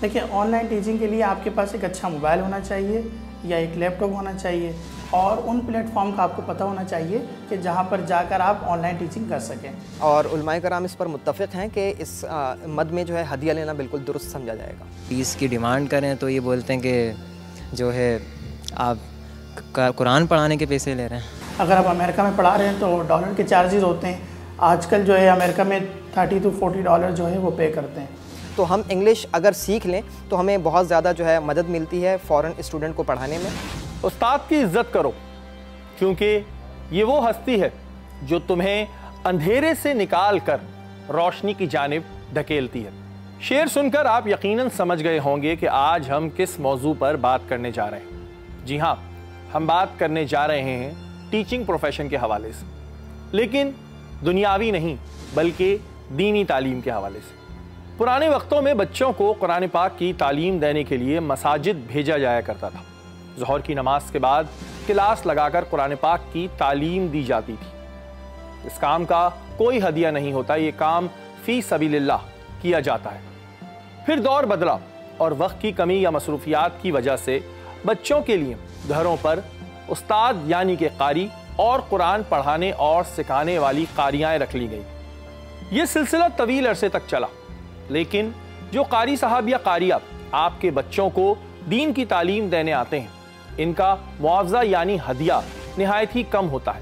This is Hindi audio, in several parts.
देखिए, ऑनलाइन टीचिंग के लिए आपके पास एक अच्छा मोबाइल होना चाहिए या एक लैपटॉप होना चाहिए और उन प्लेटफॉर्म का आपको पता होना चाहिए कि जहां पर जाकर आप ऑनलाइन टीचिंग कर सकें। और उलमाए कराम इस पर मुत्तफ़िक़ हैं कि इस मद में जो है हदिया लेना बिल्कुल दुरुस्त समझा जाएगा। फीस की डिमांड करें तो ये बोलते हैं कि जो है आप कुरान पढ़ाने के पैसे ले रहे हैं। अगर आप अमेरिका में पढ़ा रहे हैं तो डॉलर के चार्जेस होते हैं। आजकल जो है अमेरिका में $30 to $40 जो है वो पे करते हैं। तो हम इंग्लिश अगर सीख लें तो हमें बहुत ज़्यादा जो है मदद मिलती है फ़ॉरेन स्टूडेंट को पढ़ाने में। उस्ताद की इज्जत करो, क्योंकि ये वो हस्ती है जो तुम्हें अंधेरे से निकाल कर रोशनी की जानिब धकेलती है। शेर सुनकर आप यकीनन समझ गए होंगे कि आज हम किस मौजू पर बात करने जा रहे हैं। जी हाँ, हम बात करने जा रहे हैं टीचिंग प्रोफेशन के हवाले से, लेकिन दुनियावी नहीं बल्कि दीनी तालीम के हवाले से। पुराने वक्तों में बच्चों को कुरान पाक की तालीम देने के लिए मसाजिद भेजा जाया करता था। ज़ोहर की नमाज के बाद क्लास लगाकर कुरान पाक की तालीम दी जाती थी। इस काम का कोई हदिया नहीं होता, ये काम फ़ी सबीलिल्लाह किया जाता है। फिर दौर बदला और वक्त की कमी या मसरूफियात की वजह से बच्चों के लिए घरों पर उस्ताद यानी कि कारी और कुरान पढ़ाने और सिखाने वाली कारियाँ रख ली गई। ये सिलसिला तवील अरसे तक चला, लेकिन जो कारी साहब या कारिया आपके बच्चों को दीन की तालीम देने आते हैं, इनका मुआवजा यानी हदिया निहायत ही कम होता है।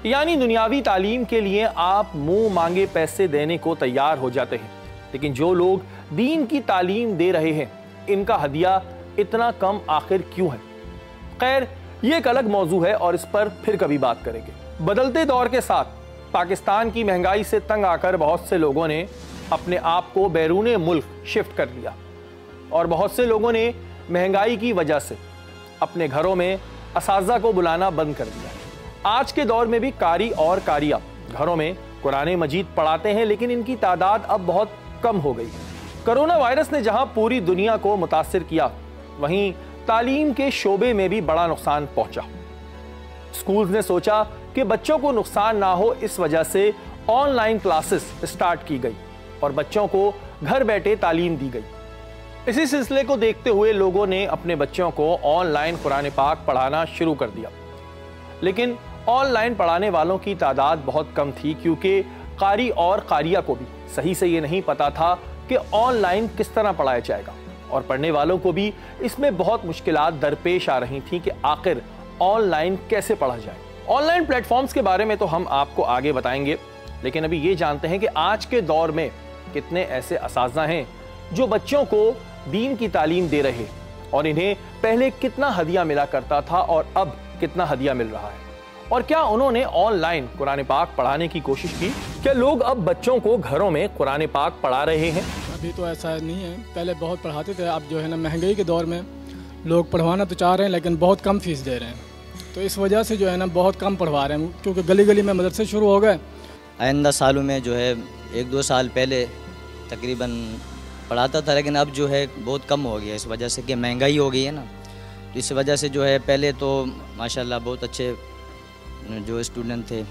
यानी दुनियावी तालीम के लिए आप मुंह मांगे पैसे देने को तैयार हो जाते हैं, लेकिन जो लोग दीन की तालीम दे रहे हैं, इनका हदिया इतना कम आखिर क्यों है? खैर, ये एक अलग मौजू है और इस पर फिर कभी बात करेंगे। बदलते दौर के साथ पाकिस्तान की महंगाई से तंग आकर बहुत से लोगों ने अपने आप को बैरूने मुल्क शिफ्ट कर लिया और बहुत से लोगों ने महंगाई की वजह से अपने घरों में असातिज़ा को बुलाना बंद कर दिया। आज के दौर में भी कारी और कारिया घरों में कुरान मजीद पढ़ाते हैं, लेकिन इनकी तादाद अब बहुत कम हो गई है। कोरोना वायरस ने जहां पूरी दुनिया को मुतासिर किया, वहीं तालीम के शोबे में भी बड़ा नुकसान पहुंचा। स्कूल्स ने सोचा कि बच्चों को नुकसान ना हो, इस वजह से ऑनलाइन क्लासेस स्टार्ट की गई और बच्चों को घर बैठे तालीम दी गई। इसी सिलसिले को देखते हुए लोगों ने अपने बच्चों को ऑनलाइन कुरान पाक पढ़ाना शुरू कर दिया, लेकिन ऑनलाइन पढ़ाने वालों की तादाद बहुत कम थी, क्योंकि कारी और कारिया को भी सही से ये नहीं पता था कि ऑनलाइन किस तरह पढ़ाया जाएगा और पढ़ने वालों को भी इसमें बहुत मुश्किलात दरपेश आ रही थी कि आखिर ऑनलाइन कैसे पढ़ा जाए। ऑनलाइन प्लेटफॉर्म्स के बारे में तो हम आपको आगे बताएंगे, लेकिन अभी ये जानते हैं कि आज के दौर में कितने ऐसे असातिज़ा हैं जो बच्चों को दीन की तालीम दे रहे और इन्हें पहले कितना हदिया मिला करता था और अब कितना हदिया मिल रहा है, और क्या उन्होंने ऑनलाइन कुरान पाक पढ़ाने की कोशिश की? क्या लोग अब बच्चों को घरों में कुरान पाक पढ़ा रहे हैं? अभी तो ऐसा नहीं है, पहले बहुत पढ़ाते थे। अब जो है ना, महंगाई के दौर में लोग पढ़वाना तो चाह रहे हैं, लेकिन बहुत कम फीस दे रहे हैं, तो इस वजह से जो है ना बहुत कम पढ़वा रहे हैं, क्योंकि गली गली में मदरसे शुरू हो गए। आइंदा सालों में जो है 1-2 साल पहले तकरीबन पढ़ाता था, लेकिन अब जो है बहुत कम हो गया, इस वजह से कि महंगाई हो गई है ना, तो इस वजह से जो है पहले तो माशाल्लाह बहुत अच्छे जो स्टूडेंट थे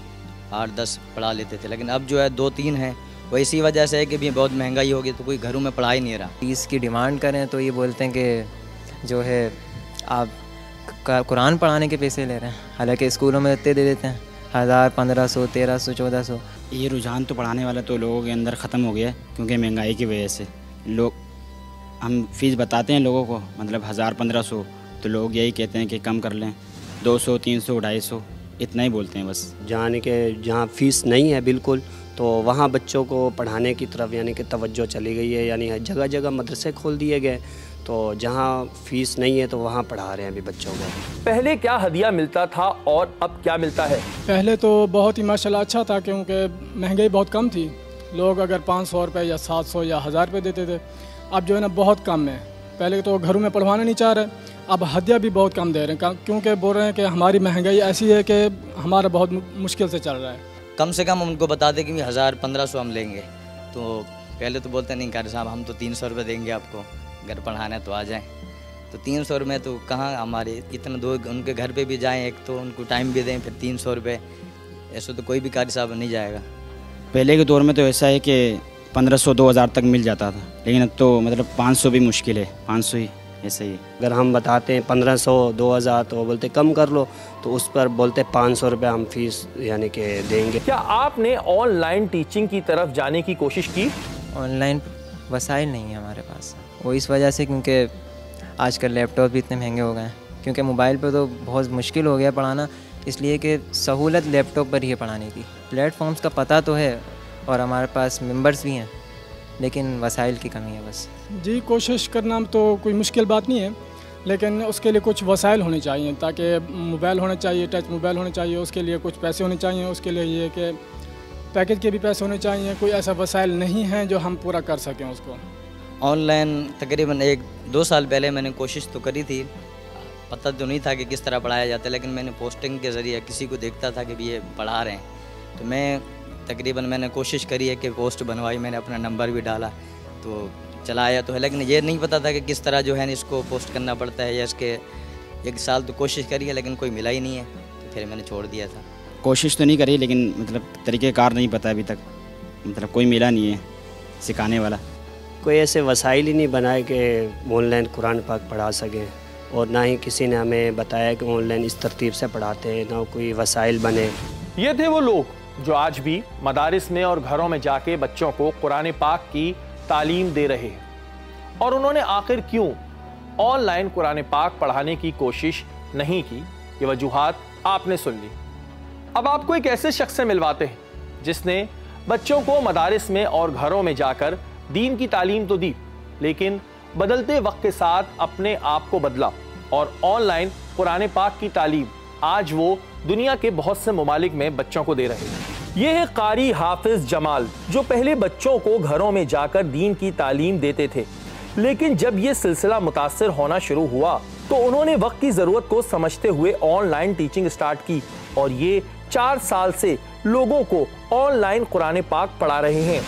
8-10 पढ़ा लेते थे, लेकिन अब जो है 2-3 हैं। वो इसी वजह से है कि भी बहुत महंगाई होगी तो कोई घरों में पढ़ा ही नहीं रहा। फीस की डिमांड करें तो ये बोलते हैं कि जो है आप कुरान पढ़ाने के पैसे ले रहे हैं, हालांकि स्कूलों में इतने दे देते हैं 1000, 1500, 1300, 1400। ये रुझान तो पढ़ाने वाला तो लोगों के अंदर ख़त्म हो गया है, क्योंकि महंगाई की वजह से लोग, हम फ़ीस बताते हैं लोगों को, मतलब 1000-1500, तो लोग यही कहते हैं कि कम कर लें, 200, 300, 250 इतना ही बोलते हैं बस। जहाँ फ़ीस नहीं है बिल्कुल, तो वहाँ बच्चों को पढ़ाने की तरफ यानी कि तवज्जो चली गई है, यानी जगह जगह मदरसे खोल दिए गए, तो जहाँ फ़ीस नहीं है तो वहाँ पढ़ा रहे हैं अभी बच्चों को। पहले क्या हदिया मिलता था और अब क्या मिलता है? पहले तो बहुत ही माशाल्लाह अच्छा था, क्योंकि महंगाई बहुत कम थी। लोग अगर 500 रुपये या 700 या 1000 रुपये देते थे। अब जो है ना बहुत कम है। पहले तो घरों में पढ़वाना नहीं चाह रहे, अब हदिया भी बहुत कम दे रहे हैं, क्योंकि बोल रहे हैं कि हमारी महंगाई ऐसी है कि हमारा बहुत मुश्किल से चल रहा है। कम से कम उनको बता दें कि 1000-1500 हम लेंगे, तो पहले तो बोलते नहीं कारी साहब हम तो 300 रुपये देंगे आपको, घर पढ़ाना है तो आ जाएं। तो 300 रुपये तो कहाँ हमारे इतना दूर उनके घर पे भी जाएं, एक तो उनको टाइम भी दें, फिर 300 रुपये, ऐसे तो कोई भी कारी साहब नहीं जाएगा। पहले के दौर में तो ऐसा है कि 1500-2000 तक मिल जाता था, लेकिन अब तो मतलब 500 भी मुश्किल है, 500 ही ऐसे ही। अगर हम बताते हैं 1500-2000 तो बोलते कम कर लो, तो उस पर बोलते 500 रुपये हम फीस यानी कि देंगे। क्या आपने ऑनलाइन टीचिंग की तरफ जाने की कोशिश की? ऑनलाइन वसाइल नहीं है हमारे पास, वो इस वजह से क्योंकि आजकल लैपटॉप भी इतने महंगे हो गए हैं, क्योंकि मोबाइल पे तो बहुत मुश्किल हो गया पढ़ाना, इसलिए कि सहूलत लैपटॉप पर ही है पढ़ाने की। प्लेटफॉर्म्स का पता तो है और हमारे पास मेंबर्स भी हैं, लेकिन वसाइल की कमी है बस। जी, कोशिश करना तो कोई मुश्किल बात नहीं है, लेकिन उसके लिए कुछ वसाइल होने चाहिए, ताकि मोबाइल होना चाहिए, टच मोबाइल होना चाहिए, उसके लिए कुछ पैसे होने चाहिए, उसके लिए ये कि पैकेज के भी पैसे होने चाहिए। कोई ऐसा वसाइल नहीं है जो हम पूरा कर सकें उसको। ऑनलाइन तकरीबन 1-2 साल पहले मैंने कोशिश तो करी थी, पता तो नहीं था कि किस तरह पढ़ाया जाता है, लेकिन मैंने पोस्टिंग के ज़रिए किसी को देखता था कि भी ये पढ़ा रहे हैं, तो मैंने कोशिश करी है कि पोस्ट बनवाई, मैंने अपना नंबर भी डाला, तो चलाया तो है, लेकिन ये नहीं पता था कि किस तरह जो है इसको पोस्ट करना पड़ता है, या इसके 1 साल तो कोशिश करी है लेकिन कोई मिला ही नहीं है, तो फिर मैंने छोड़ दिया था। कोशिश तो नहीं करी, लेकिन मतलब तरीक़ेकार नहीं पता अभी तक, मतलब कोई मिला नहीं है सिखाने वाला। कोई ऐसे वसाइल ही नहीं बनाए कि ऑनलाइन कुरान पाक पढ़ा सकें, और ना ही किसी ने हमें बताया कि ऑनलाइन इस तरतीब से पढ़ाते हैं, ना कोई वसाइल बने। ये थे वो लोग जो आज भी मदारिस में और घरों में जाके बच्चों को कुरान पाक की तालीम दे रहे हैं, और उन्होंने आखिर क्यों ऑनलाइन कुरान पाक पढ़ाने की कोशिश नहीं की, ये वजूहात आपने सुन ली। अब आपको एक ऐसे शख्स से मिलवाते हैं जिसने बच्चों को मदारिस में और घरों में जाकर दीन की तालीम तो दी, लेकिन बदलते वक्त के साथ अपने आप को बदला और ऑनलाइन कुरान पाक की तालीम आज वो दुनिया के बहुत से ममालिक में बच्चों को दे रहे हैं। ये है कारी हाफिज जमाल, जो पहले बच्चों को घरों में जाकर दीन की तालीम देते थे, लेकिन जब ये सिलसिला मुतासिर होना शुरू हुआ तो उन्होंने वक्त की ज़रूरत को समझते हुए ऑनलाइन टीचिंग स्टार्ट की, और ये 4 साल से लोगों को ऑनलाइन कुरान पाक पढ़ा रहे हैं।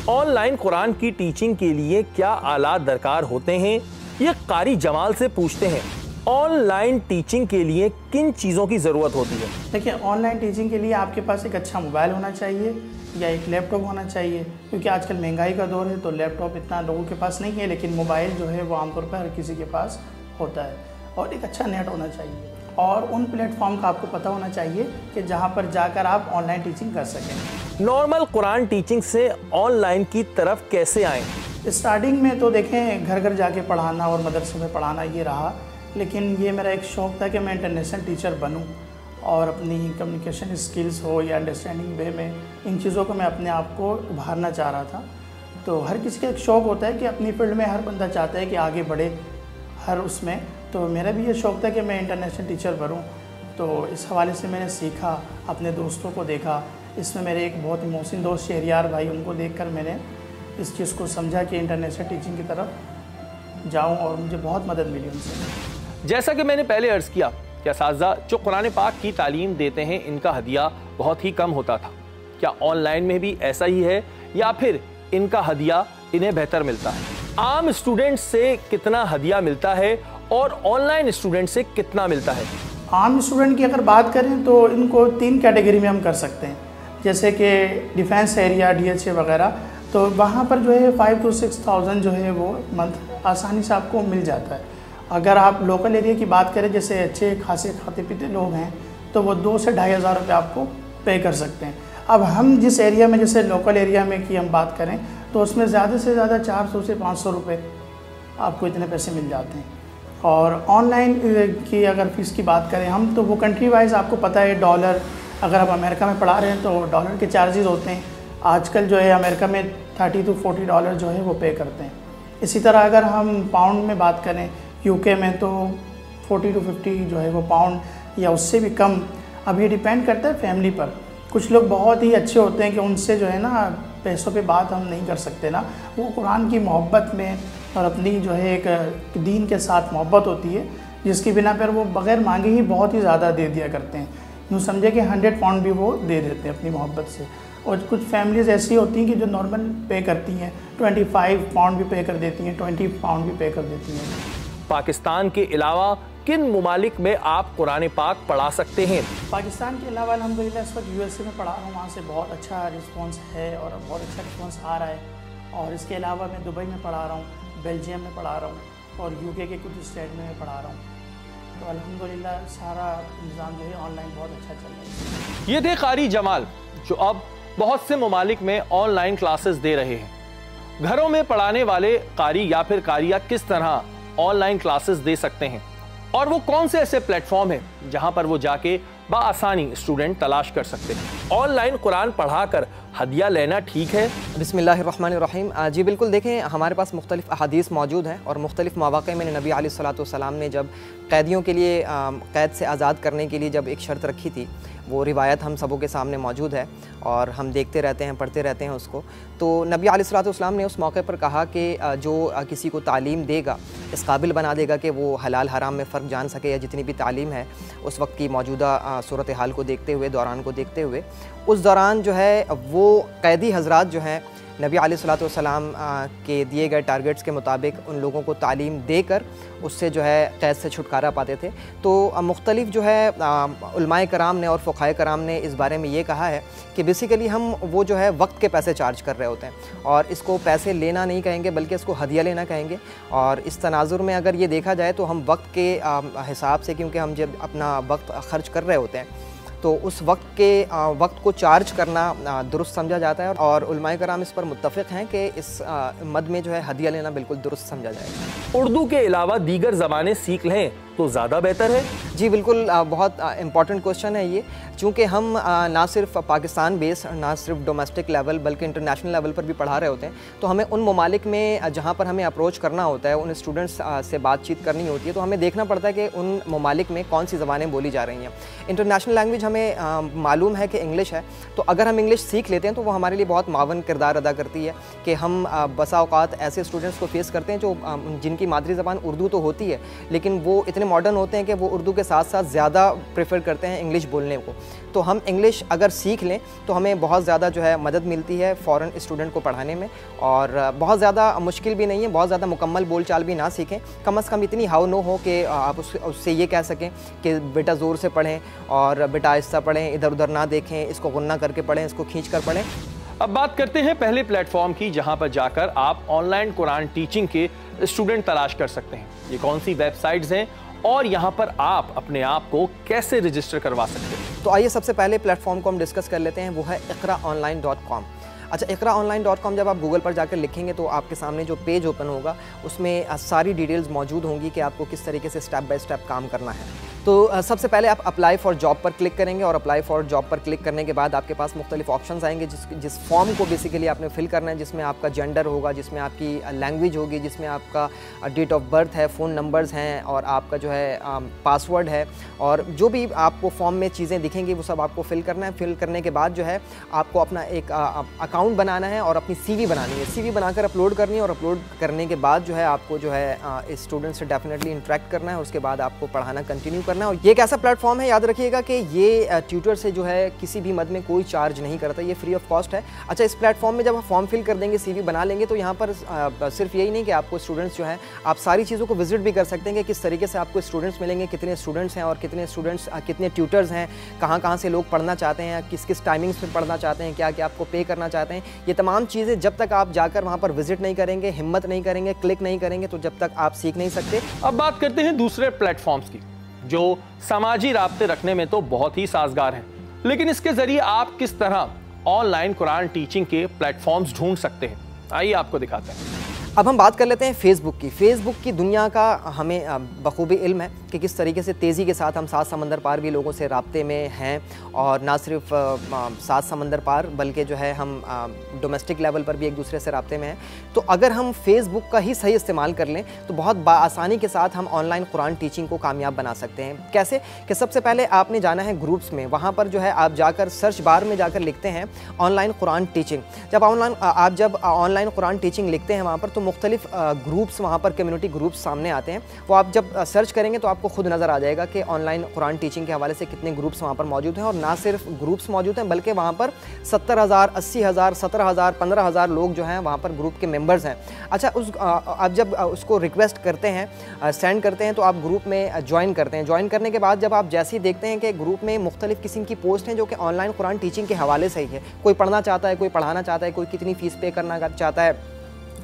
ऑनलाइन कुरान की टीचिंग के लिए क्या आलात दरकार होते हैं, ये कारी जमाल से पूछते हैं। ऑनलाइन टीचिंग के लिए किन चीज़ों की ज़रूरत होती है? देखिए, ऑनलाइन टीचिंग के लिए आपके पास एक अच्छा मोबाइल होना चाहिए या एक लैपटॉप होना चाहिए, क्योंकि आजकल महंगाई का दौर है, तो लैपटॉप इतना लोगों के पास नहीं है, लेकिन मोबाइल जो है वो आमतौर पर हर किसी के पास होता है। और एक अच्छा नेट होना चाहिए, और उन प्लेटफॉर्म का आपको पता होना चाहिए कि जहाँ पर जाकर आप ऑनलाइन टीचिंग कर सकें। नॉर्मल कुरान टीचिंग से ऑनलाइन की तरफ कैसे आएँ? स्टार्टिंग में तो देखें घर घर जाके पढ़ाना और मदरसे में पढ़ाना ये रहा, लेकिन ये मेरा एक शौक़ था कि मैं इंटरनेशनल टीचर बनूं और अपनी कम्युनिकेशन स्किल्स हो या अंडरस्टैंडिंग वे में, इन चीज़ों को मैं अपने आप को उभारना चाह रहा था। तो हर किसी का एक शौक़ होता है कि अपनी फील्ड में हर बंदा चाहता है कि आगे बढ़े हर उसमें, तो मेरा भी ये शौक़ था कि मैं इंटरनेशनल टीचर बनूं। तो इस हवाले से मैंने सीखा, अपने दोस्तों को देखा, इसमें मेरे एक बहुत ही मोहसिन दोस्त शहरियार भाई, उनको देखकर मैंने इस चीज़ को समझा कि इंटरनेशनल टीचिंग की तरफ जाऊं, और मुझे बहुत मदद मिली उनसे। जैसा कि मैंने पहले अर्ज़ किया कि असातिज़ा जो कुरान पाक की तालीम देते हैं, इनका हदिया बहुत ही कम होता था। क्या ऑनलाइन में भी ऐसा ही है, या फिर इनका हदिया इन्हें बेहतर मिलता है? आम स्टूडेंट से कितना हदिया मिलता है और ऑनलाइन स्टूडेंट से कितना मिलता है? आम स्टूडेंट की अगर बात करें तो इनको 3 कैटेगरी में हम कर सकते हैं, जैसे कि डिफेंस एरिया, DHA वगैरह, तो वहाँ पर जो है 5 to 6,000 जो है वो मंथ आसानी से आपको मिल जाता है। अगर आप लोकल एरिया की बात करें, जैसे अच्छे खासे खाते पीते लोग हैं, तो वो 2 से 2,500 रुपये आपको पे कर सकते हैं। अब हम जिस एरिया में, जैसे लोकल एरिया में की हम बात करें, तो उसमें ज़्यादा से ज़्यादा 400 से 500 रुपये आपको इतने पैसे मिल जाते हैं। और ऑनलाइन की अगर फ़ीस की बात करें हम, तो वो कंट्री वाइज आपको पता है, डॉलर, अगर आप अमेरिका में पढ़ा रहे हैं तो डॉलर के चार्जेस होते हैं। आजकल जो है अमेरिका में $30 to $40 जो है वो पे करते हैं। इसी तरह अगर हम पाउंड में बात करें, UK में तो 40 to 50 जो है वो पाउंड या उससे भी कम। अब ये डिपेंड करता है फैमिली पर। कुछ लोग बहुत ही अच्छे होते हैं कि उनसे जो है ना पैसों पे बात हम नहीं कर सकते ना, वो कुरान की मोहब्बत में और अपनी जो है एक दीन के साथ मोहब्बत होती है, जिसकी बिना पर वो बग़ैर मांगे ही बहुत ही ज़्यादा दे दिया करते हैं। यूँ समझे कि 100 पाउंड भी वो दे देते हैं अपनी मोहब्बत से। और कुछ फैमिलीज़ ऐसी होती हैं कि जो नॉर्मल पे करती हैं, 25 पाउंड भी पे कर देती हैं, 20 पाउंड भी पे कर देती हैं। पाकिस्तान के अलावा किन मुमालिक में आप कुरान पाक पढ़ा सकते हैं? पाकिस्तान के अलावा अल्हम्दुलिल्लाह इस वक्त यूएसए में पढ़ा रहा हूँ, वहाँ से बहुत अच्छा रिस्पॉन्स है और बहुत अच्छा रिस्पॉन्स आ रहा है। और इसके अलावा मैं दुबई में पढ़ा रहा हूँ, बेल्जियम में पढ़ा रहा हूँ और यूके के कुछ स्टेट में पढ़ा रहा हूँ। तो अल्हम्दुलिल्लाह सारा निज़ाम जो है ऑनलाइन बहुत अच्छा चल रहा है। ये थे कारी जमाल जो अब बहुत से मुमालिक में ऑनलाइन क्लासेस दे रहे हैं। घरों में पढ़ाने वाले कारी या फिर कारिया किस तरह ऑनलाइन क्लासेस दे सकते हैं और वो कौन से ऐसे प्लेटफॉर्म हैं जहां पर वो जाके बआसानी स्टूडेंट तलाश कर सकते हैं। ऑनलाइन कुरान पढ़ाकर हदिया लेना ठीक है? बिस्मिल्लाहिर्रहमानिर्रहीम। जी बिल्कुल, देखें हमारे पास मुख्तलिफ अहादीस मौजूद हैं और मुख्तलिफ मौक़े में नबी अलैहिस्सलाम ने जब कैदियों के लिए क़ैद से आज़ाद करने के लिए जब एक शर्त रखी थी, वो रिवायत हम सबों के सामने मौजूद है और हम देखते रहते हैं, पढ़ते रहते हैं उसको। तो नबी अलैहिस्सलाम ने उस मौके पर कहा कि जो किसी को तालीम देगा, इस काबिल बना देगा कि वो हलाल हराम में फ़र्क जान सके, या जितनी भी तालीम है उस वक्त की मौजूदा सूरत हाल को देखते हुए, दौरान को देखते हुए, उस दौरान जो है वो कैदी हजरात जो हैं नबी अलैहिस्सलाम के दिए गए टारगेट्स के मुताबिक उन लोगों को तालीम देकर उससे जो है कैद से छुटकारा पाते थे। तो मुख्तलिफ जो है उलमाए कराम ने और फ़ुक़हाए कराम ने इस बारे में ये कहा है कि बेसिकली हम वो जो है वक्त के पैसे चार्ज कर रहे होते हैं और इसको पैसे लेना नहीं कहेंगे बल्कि इसको हदिया लेना कहेंगे। और इस तनाजुर में अगर ये देखा जाए तो हम वक्त के हिसाब से, क्योंकि हम जब अपना वक्त ख़र्च कर रहे होते हैं तो उस वक्त को चार्ज करना दुरुस्त समझा जाता है और उलमाए कराम इस पर मुत्तफ़िक़ हैं कि इस मद में जो है हदिया लेना बिल्कुल दुरुस्त समझा जाएगा। उर्दू के अलावा दीगर ज़बानें सीख लें तो ज़्यादा बेहतर है? जी बिल्कुल, बहुत इम्पॉर्टेंट क्वेश्चन है ये, चूँकि हम ना सिर्फ पाकिस्तान बेस, ना सिर्फ डोमेस्टिक लेवल बल्कि इंटरनेशनल लेवल पर भी पढ़ा रहे होते हैं। तो हमें उन ममालिक में जहाँ पर हमें अप्रोच करना होता है, उन स्टूडेंट्स से बातचीत करनी होती है, तो हमें देखना पड़ता है कि उन ममालिक में कौन सी ज़बानें बोली जा रही हैं। इंटरनेशनल लैंग्वेज हमें मालूम है कि इंग्लिश है, तो अगर हम इंग्लिश सीख लेते हैं तो वो हमारे लिए बहुत मावन किरदार अदा करती है कि हम बसा औक़ात ऐसे स्टूडेंट्स को फेस करते हैं जो जिनकी मादरी ज़बान उर्दू तो होती है लेकिन वो इतने मॉडर्न होते हैं कि वो उर्दू के साथ साथ ज़्यादा प्रेफर करते हैं इंग्लिश बोलने को। तो हम इंग्लिश अगर सीख लें तो हमें बहुत ज़्यादा जो है मदद मिलती है फ़ॉरेन स्टूडेंट को पढ़ाने में, और बहुत ज़्यादा मुश्किल भी नहीं है, बहुत ज़्यादा मुकम्मल बोलचाल भी ना सीखें, कम से कम इतनी हाउ नो हो कि आप उससे ये कह सकें कि बेटा ज़ोर से पढ़ें और बेटा आहिस्ता पढ़ें, इधर उधर ना देखें, इसको गुन्ना करके पढ़ें, इसको खींच कर पढ़ें। अब बात करते हैं पहले प्लेटफॉर्म की जहां पर जाकर आप ऑनलाइन कुरान टीचिंग के स्टूडेंट तलाश कर सकते हैं। ये कौन सी वेबसाइट्स हैं और यहाँ पर आप अपने आप को कैसे रजिस्टर करवा सकते हैं? तो आइए सबसे पहले प्लेटफॉर्म को हम डिस्कस कर लेते हैं, वो है iqraonline.com। अच्छा, iqraonline.com जब आप गूगल पर जाकर लिखेंगे तो आपके सामने जो पेज ओपन होगा उसमें सारी डिटेल्स मौजूद होंगी कि आपको किस तरीके से स्टेप बाय स्टेप काम करना है। तो सबसे पहले आप अप्लाई फॉर जॉब पर क्लिक करेंगे और अप्लाई फॉर जॉब पर क्लिक करने के बाद आपके पास मुख्तलिफ ऑप्शंस आएंगे जिस फॉर्म को बेसिकली आपने फिल करना है, जिसमें आपका जेंडर होगा, जिसमें आपकी लैंग्वेज होगी, जिसमें आपका डेट ऑफ बर्थ है, फ़ोन नंबर्स हैं और आपका जो है पासवर्ड है, और जो भी आपको फॉर्म में चीज़ें दिखेंगी वो सब आपको फिल करना है। फिल करने के बाद जो है आपको अपना एक अकाउंट बनाना है और अपनी CV बनानी है। CV बनाकर अपलोड करनी है और अपलोड करने के बाद जो है आपको जो है इस स्टूडेंट से डेफिनेटली इंटरेक्ट करना है, उसके बाद आपको पढ़ाना कंटिन्यू करना है। ये एक ऐसा प्लेटफॉर्म है, याद रखिएगा कि ये ट्यूटर से जो है किसी भी मद में कोई चार्ज नहीं करता, ये फ्री ऑफ कॉस्ट है। अच्छा, इस प्लेटफॉर्म में जब आप फॉर्म फिल कर देंगे, CV बना लेंगे, तो यहाँ पर सिर्फ यही नहीं कि आपको स्टूडेंट्स जो है आप सारी चीज़ों को विजिट भी कर सकते हैं कि किस तरीके से आपको स्टूडेंट्स मिलेंगे, कितने स्टूडेंट्स हैं और कितने ट्यूटर्स हैं, कहाँ से लोग पढ़ना चाहते हैं, किस टाइमिंग्स पर पढ़ना चाहते हैं, क्या क्या आपको पे करना चाहते हैं। ये तमाम चीज़ें जब तक आप जाकर वहाँ पर विजिट नहीं करेंगे, हिम्मत नहीं करेंगे, क्लिक नहीं करेंगे, तो जब तक आप सीख नहीं सकते। अब बात करते हैं दूसरे प्लेटफॉर्म्स की जो समाजी राब्ते रखने में तो बहुत ही साजगार हैं, लेकिन इसके जरिए आप किस तरह ऑनलाइन कुरान टीचिंग के प्लेटफॉर्म्स ढूंढ सकते हैं। आइए आपको दिखाते हैं। अब हम बात कर लेते हैं फेसबुक की। फेसबुक की दुनिया का हमें बखूबी इल्म है कि किस तरीके से तेज़ी के साथ हम सात समंदर पार भी लोगों से राब्ते में हैं, और ना सिर्फ सात समंदर पार बल्कि जो है हम डोमेस्टिक लेवल पर भी एक दूसरे से राब्ते में हैं। तो अगर हम फेसबुक का ही सही इस्तेमाल कर लें तो बहुत बाआसानी के साथ हम ऑनलाइन कुरान टीचिंग को कामयाब बना सकते हैं। कैसे कि सबसे पहले आपने जाना है ग्रुप्स में, वहाँ पर जो है आप जाकर सर्च बार में जाकर लिखते हैं ऑनलाइन कुरान टीचिंग। जब ऑनलाइन कुरान टीचिंग लिखते हैं वहाँ पर तो मुख्तलिफ ग्रुप्स वहाँ पर कम्युनिटी ग्रुप्स सामने आते हैं। वो आप जब सर्च करेंगे तो आपको खुद नज़र आ जाएगा कि ऑनलाइन कुरान टीचिंग के हवाले से कितने ग्रुप्स वहाँ पर मौजूद हैं। और ना सिर्फ ग्रुप्स मौजूद हैं बल्कि वहाँ पर 70,000, 80,000, 17,000, 15,000 लोग जो हैं वहाँ पर ग्रुप के मेंबर्स हैं। अच्छा, आप जब उसको रिक्वेस्ट करते हैं, सेंड करते हैं, तो आप ग्रुप में ज्वाइन करते हैं। ज्वाइन करने के बाद जब आप जैसे ही देखते हैं कि ग्रुप में मुख्तलिफ किस्म की पोस्ट हैं जो कि ऑनलाइन कुरान टीचिंग के हवाले से ही है, कोई पढ़ना चाहता है, कोई पढ़ाना चाहता है, कोई कितनी फ़ीस पे करना चाहता है,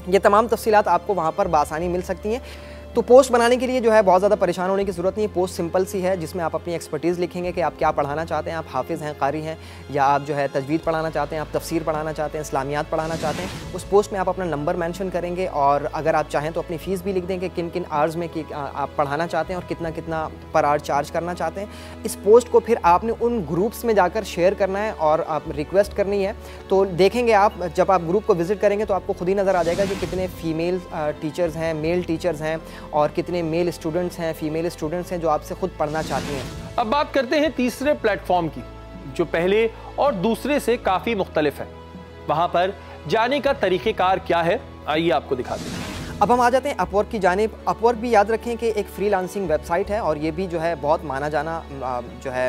ये तमाम तफसीलात आपको वहाँ पर बआसानी मिल सकती हैं। तो पोस्ट बनाने के लिए जो है बहुत ज़्यादा परेशान होने की ज़रूरत नहीं है। पोस्ट सिंपल सी है जिसमें आप अपनी एक्सपर्टीज़ लिखेंगे कि आप क्या पढ़ाना चाहते हैं, आप हाफिज़ हैं, कारी हैं, या आप जो है तजवीद पढ़ाना चाहते हैं, आप तफसीर पढ़ाना चाहते हैं, इस्लामियात पढ़ाना चाहते हैं। उस पोस्ट में आप अपना नंबर मेंशन करेंगे और अगर आप चाहें तो अपनी फ़ीस भी लिख दें कि किन किन आवर्स में कि आप पढ़ाना चाहते हैं और कितना कितना पर आवर चार्ज करना चाहते हैं। इस पोस्ट को फिर आपने उन ग्रुप्स में जाकर शेयर करना है और आप रिक्वेस्ट करनी है। तो देखेंगे आप, जब आप ग्रुप को विज़िट करेंगे तो आपको खुद ही नज़र आ जाएगा कि कितने फ़ीमेल टीचर्स हैं, मेल टीचर्स हैं और कितने मेल स्टूडेंट्स हैं, फीमेल स्टूडेंट्स हैं जो आपसे खुद पढ़ना चाहती हैं। अब बात करते हैं तीसरे प्लेटफॉर्म की, जो पहले और दूसरे से काफ़ी मुख्तलिफ है। वहाँ पर जाने का तरीक़ेकार क्या है, आइए आपको दिखाते हैं। अब हम आ जाते हैं अपवर्क की जानिब। अपवर्क भी याद रखें कि एक फ्रीलांसिंग वेबसाइट है और ये भी जो है बहुत माना जाना जो है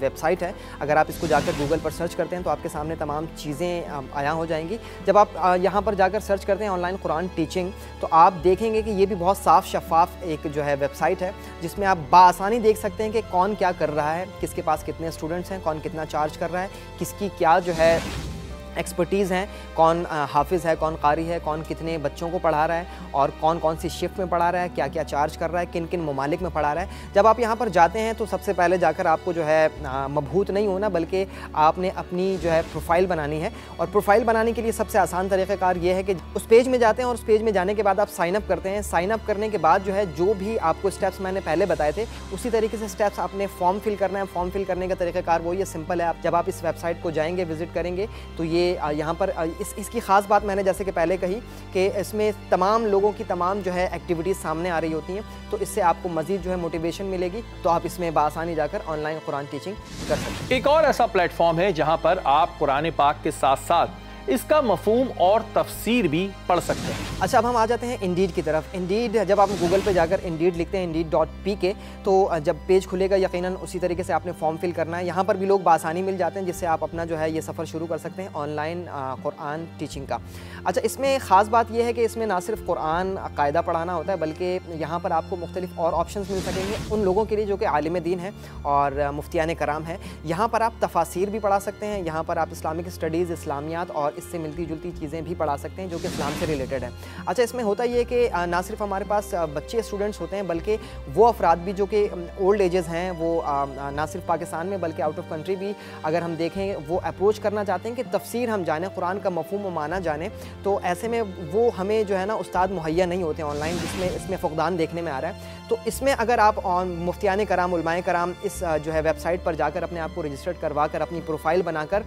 वेबसाइट है। अगर आप इसको जाकर गूगल पर सर्च करते हैं तो आपके सामने तमाम चीज़ें आया हो जाएंगी। जब आप यहाँ पर जाकर सर्च करते हैं ऑनलाइन कुरान टीचिंग, तो आप देखेंगे कि ये भी बहुत साफ़ शफाफ एक जो है वेबसाइट है जिसमें आप बाआसानी देख सकते हैं कि कौन क्या कर रहा है, किसके पास कितने स्टूडेंट्स हैं, कौन कितना चार्ज कर रहा है, किसकी क्या जो है एक्सपर्टीज़ हैं, कौन हाफिज़ है, कौन कारी है, कौन कितने बच्चों को पढ़ा रहा है और कौन कौन सी शिफ्ट में पढ़ा रहा है, क्या क्या चार्ज कर रहा है, किन किन ममालिक में पढ़ा रहा है। जब आप यहाँ पर जाते हैं तो सबसे पहले जाकर आपको जो है मबहूत नहीं होना, बल्कि आपने अपनी जो है प्रोफाइल बनानी है। और प्रोफाइल बनाने के लिए सबसे आसान तरीक़ाकार ये है कि उस पेज में जाते हैं और उस पेज में जाने के बाद आप साइन अप करते हैं। साइन अप करने के बाद जो है जो भी आपको स्टेप्स मैंने पहले बताए थे उसी तरीके से स्टेप्स आपने फॉर्म फिल करना है। फॉर्म फिल करने का तरीक़ाकार वो ये सिंपल है। जब आप इस वेबसाइट को जाएंगे, विज़िट करेंगे, तो ये यहाँ पर इसकी ख़ास बात मैंने जैसे कि पहले कही कि इसमें तमाम लोगों की तमाम जो है एक्टिविटीज़ सामने आ रही होती हैं, तो इससे आपको मज़ीद जो है मोटिवेशन मिलेगी, तो आप इसमें बासानी जाकर ऑनलाइन कुरान टीचिंग कर सकते हैं। एक और ऐसा प्लेटफॉर्म है जहां पर आप कुरान पाक के साथ साथ इसका मफहूम और तफसीर भी पढ़ सकते हैं। अच्छा, अब हम आ जाते हैं इंडीड की तरफ। इंडीड, जब आप गूगल पे जाकर इंडीड लिखते हैं, indeed.pk, तो जब पेज खुलेगा यकीनन उसी तरीके से आपने फॉर्म फिल करना है। यहाँ पर भी लोग बासानी मिल जाते हैं जिससे आप अपना जो है ये सफ़र शुरू कर सकते हैं ऑनलाइन कुरान टीचिंग का। अच्छा, इसमें ख़ास बात यह है कि इसमें ना सिर्फ कुरान कायदा पढ़ाना होता है बल्कि यहाँ पर आपको मुख्तलिफ और ऑप्शन मिल सकेंगे उन लोगों के लिए जो कि आलिम दीन है और मुफ्तियान कराम है। यहाँ पर आप तफासिर भी पढ़ा सकते हैं, यहाँ पर आप इस्लामिक स्टडीज़, इस्लामियात और इससे मिलती जुलती चीज़ें भी पढ़ा सकते हैं जो कि इस्लाम से रिलेटेड है। अच्छा, इसमें होता ये कि ना सिर्फ हमारे पास बच्चे स्टूडेंट्स होते हैं बल्कि वो अफराद भी जो कि ओल्ड एजेस हैं, वो ना सिर्फ पाकिस्तान में बल्कि आउट ऑफ कंट्री भी अगर हम देखें वो अप्रोच करना चाहते हैं कि तफसीर हम जानें, कुरान का मफहूम व माना जानें। तो ऐसे में वो हमें जो है ना उस्ताद मुहैया नहीं होते ऑनलाइन, जिसमें इसमें फ़ुक़दान देखने में आ रहा है। तो इसमें अगर आप मुफ्तियान कराम, उलमाए कराम इस जो है वेबसाइट पर जाकर अपने आप को रजिस्टर्ड करवा कर अपनी प्रोफाइल बनाकर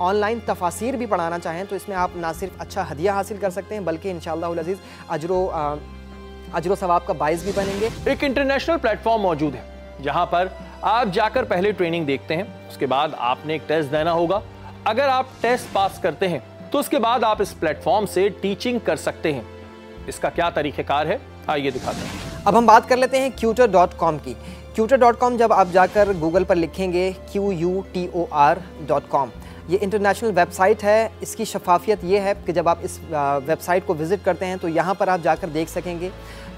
ऑनलाइन तफासिर भी पढ़ाना चाहें तो इसमें आप ना सिर्फ अच्छा हदिया हासिल कर सकते हैं बल्कि इंशाअल्लाह अज़ीज़ अजरो सवाब का बाइस भी बनेंगे। एक इंटरनेशनल प्लेटफॉर्म मौजूद है जहां पर आप जाकर पहले ट्रेनिंग देखते हैं, उसके बाद आपने एक टेस्ट देना होगा। अगर आप टेस्ट पास करते हैं तो उसके बाद आप इस प्लेटफॉर्म से टीचिंग कर सकते हैं। इसका क्या तरीक़ेकार है, आइए दिखाते हैं। अब हम बात कर लेते हैं Qutor.com की। Qutor.com जब आप जाकर गूगल पर लिखेंगे Qutor.com, ये इंटरनेशनल वेबसाइट है। इसकी शफाफियत ये है कि जब आप इस वेबसाइट को विज़िट करते हैं तो यहाँ पर आप जाकर देख सकेंगे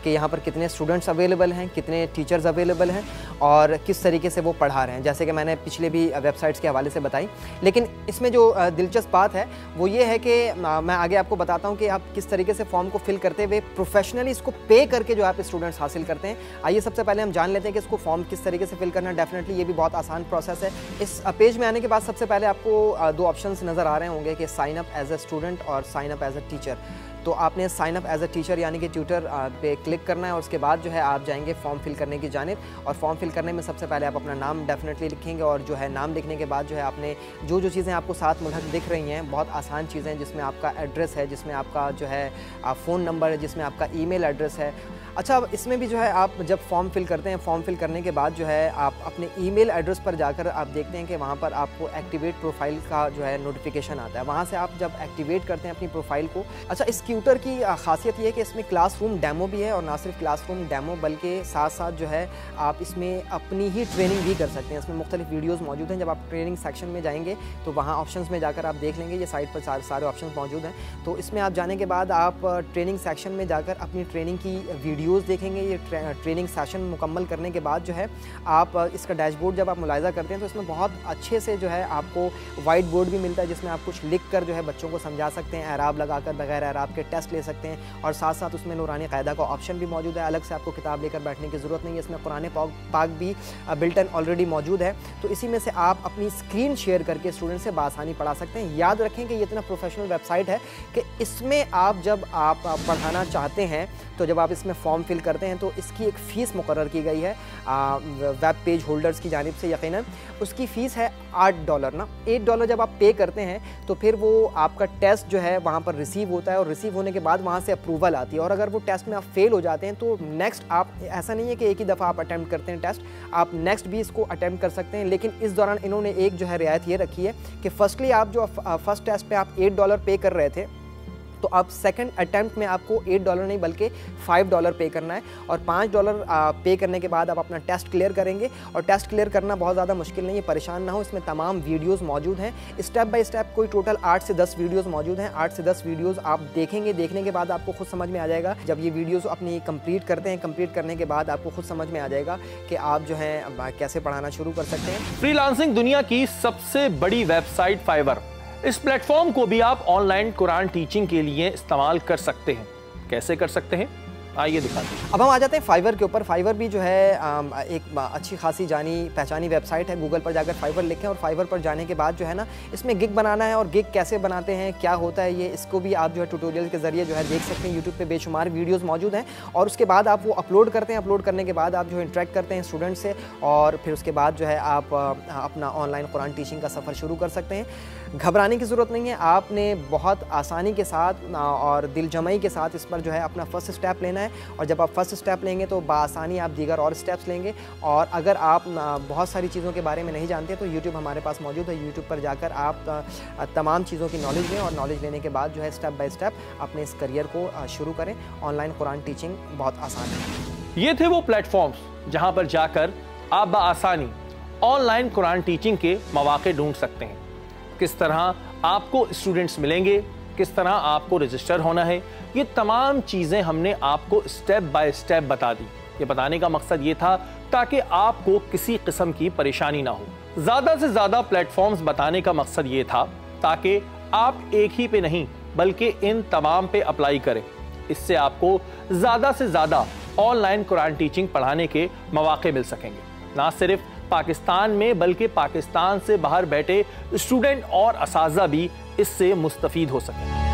कि यहाँ पर कितने स्टूडेंट्स अवेलेबल हैं, कितने टीचर्स अवेलेबल हैं और किस तरीके से वो पढ़ा रहे हैं, जैसे कि मैंने पिछले भी वेबसाइट्स के हवाले से बताई। लेकिन इसमें जो दिलचस्प बात है वो ये है कि मैं आगे आपको बताता हूँ कि आप किस तरीके से फॉर्म को फिल करते हुए प्रोफेशनली इसको पे करके जो आप स्टूडेंट्स हासिल करते हैं। आइए सबसे पहले हम जान लेते हैं कि इसको फॉर्म किस तरीके से फिल करना है। डेफिनेटली ये भी बहुत आसान प्रोसेस है। इस पेज में आने के बाद सबसे पहले आपको दो ऑप्शंस नज़र आ रहे होंगे कि sign up as a student और sign up as a teacher. तो आपने sign up as a teacher यानी कि ट्यूटर पे क्लिक करना है और उसके बाद जो है आप जाएंगे फॉर्म फिल करने की जानिब। और फॉर्म फिल करने में सबसे पहले आप अपना नाम डेफिनेटली लिखेंगे और जो है नाम लिखने के बाद जो है आपने जो चीज़ें आपको साथ मुल्हक दिख रही हैं, बहुत आसान चीज़ें हैं, जिसमें आपका एड्रेस है, जिसमें आपका जो है फ़ोन नंबर है, जिसमें आपका ईमेल एड्रेस है। अच्छा, अब इसमें भी जो है आप जब फॉर्म फिल करते हैं, फॉर्म फिल करने के बाद जो है आप अपने ईमेल एड्रेस पर जाकर आप देखते हैं कि वहाँ पर आपको एक्टिवेट प्रोफाइल का जो है नोटिफिकेशन आता है, वहाँ से आप जब एक्टिवेट करते हैं अपनी प्रोफाइल को। अच्छा, इस ट्यूटर की खासियत ये है कि इसमें क्लासरूम डेमो भी है, और ना सिर्फ क्लासरूम डेमो बल्कि साथ साथ जो है आप इसमें अपनी ही ट्रेनिंग भी कर सकते हैं। इसमें मुख्तलिफ वीडियोज़ मौजूद हैं। जब आप ट्रेनिंग सेक्शन में जाएंगे तो वहाँ ऑप्शंस में जाकर आप देख लेंगे, ये साइट पर सारे ऑप्शंस मौजूद हैं। तो इसमें आप जाने के बाद आप ट्रेनिंग सेक्शन में जाकर अपनी ट्रेनिंग की वीडियोज़ देखेंगे। ये ट्रेनिंग सेशन मुकम्मल करने के बाद जो है आप इसका डैशबोर्ड जब आप मुलाहिज़ा करते हैं तो इसमें बहुत अच्छे से जो है आपको वाइट बोर्ड भी मिलता है, जिसमें आप कुछ लिख कर जो है बच्चों को समझा सकते हैं, एराब लगाकर बगैर एराब के टेस्ट ले सकते हैं। और साथ साथ उसमें नूरानी क़ायदा का ऑप्शन भी मौजूद है, अलग से आपको किताब लेकर बैठने की ज़रूरत नहीं है। इसमें कुरान पाक भी बिल्टन ऑलरेडी मौजूद है। तो इसी में से आप अपनी स्क्रीन शेयर करके स्टूडेंट से बासानी पढ़ा सकते हैं। याद रखें कि ये इतना प्रोफेशनल वेबसाइट है कि इसमें आप जब आप पढ़ाना चाहते हैं तो जब आप इसमें फॉर्म फिल करते हैं तो इसकी एक फ़ीस मुकर्रर की गई है वेब पेज होल्डर्स की जानिब से। यकीनन उसकी फ़ीस है $8 ना। $8 जब आप पे करते हैं तो फिर वो आपका टेस्ट जो है वहाँ पर रिसीव होता है, और रिसीव होने के बाद वहाँ से अप्रूवल आती है। और अगर वो टेस्ट में आप फेल हो जाते हैं तो नेक्स्ट आप, ऐसा नहीं है कि एक ही दफ़ा आप अटैम्प्ट करते हैं टेस्ट, आप नेक्स्ट भी इसको अटैम्प्ट कर सकते हैं। लेकिन इस दौरान इन्होंने एक जो है रियायत ये रखी है कि फर्स्टली आप जो फर्स्ट टेस्ट पे आप $8 पे कर रहे थे, तो अब सेकंड अटैम्प्ट में आपको $8 नहीं बल्कि $5 पे करना है। और $5 पे करने के बाद आप अपना टेस्ट क्लियर करेंगे। और टेस्ट क्लियर करना बहुत ज़्यादा मुश्किल नहीं है, परेशान ना हो। इसमें तमाम वीडियोस मौजूद हैं, स्टेप बाय स्टेप कोई टोटल 8 से 10 वीडियोस मौजूद हैं। 8 से 10 वीडियोस आप देखेंगे, देखने के बाद आपको खुद समझ में आ जाएगा। जब ये वीडियोस अपनी कंप्लीट करते हैं, कंप्लीट करने के बाद आपको खुद समझ में आ जाएगा कि आप जो है कैसे पढ़ाना शुरू कर सकते हैं। फ्रीलांसिंग दुनिया की सबसे बड़ी वेबसाइट फाइवर, इस प्लेटफॉर्म को भी आप ऑनलाइन कुरान टीचिंग के लिए इस्तेमाल कर सकते हैं। कैसे कर सकते हैं आइए दिखाते हैं। अब हम आ जाते हैं फाइवर के ऊपर। फाइवर भी जो है एक अच्छी खासी जानी पहचानी वेबसाइट है। गूगल पर जाकर फाइवर लिखें और फाइवर पर जाने के बाद जो है ना, इसमें गिग बनाना है और गिग कैसे बनाते हैं, क्या होता है ये, इसको भी आप जो है ट्यूटोरियल के ज़रिए जो है देख सकते हैं। यूट्यूब पे बेशुमार वीडियोस मौजूद हैं और उसके बाद आप वो अपलोड करते हैं। अपलोड करने के बाद आप जो है इंटरेक्ट करते हैं स्टूडेंट से, और फिर उसके बाद जो है आप अपना ऑनलाइन कुरान टीचिंग का सफ़र शुरू कर सकते हैं। घबराने की ज़रूरत नहीं है, आपने बहुत आसानी के साथ और दिलजमाई के साथ इस पर जो है अपना फ़र्स्ट स्टेप लेना है। और जब आप फर्स्ट स्टेप लेंगे तो बासानी आप दीगर और स्टेप्स लेंगे। और अगर आप बहुत सारी चीज़ों के बारे में नहीं जानते तो यूट्यूब हमारे पास मौजूद है। यूट्यूब पर जाकर आप तमाम चीज़ों की नॉलेज लें और नॉलेज लेने के बाद जो है स्टेप बाय स्टेप अपने इस करियर को शुरू करें। ऑनलाइन कुरान टीचिंग बहुत आसान है। ये थे वो प्लेटफॉर्म्स जहां पर जाकर आप बआसानी ऑनलाइन कुरान टीचिंग के मौके ढूंढ सकते हैं। किस तरह आपको स्टूडेंट्स मिलेंगे, किस तरह आपको रजिस्टर होना है, ये तमाम चीज़ें हमने आपको स्टेप बाय स्टेप बता दी। ये बताने का मकसद ये था ताकि आपको किसी किस्म की परेशानी ना हो। ज़्यादा से ज़्यादा प्लेटफॉर्म्स बताने का मकसद ये था ताकि आप एक ही पे नहीं बल्कि इन तमाम पे अप्लाई करें। इससे आपको ज़्यादा से ज़्यादा ऑनलाइन कुरान टीचिंग पढ़ाने के मौके मिल सकेंगे, ना सिर्फ पाकिस्तान में बल्कि पाकिस्तान से बाहर बैठे स्टूडेंट और असातिज़ा भी इससे मुस्तफ़ीद हो सकें।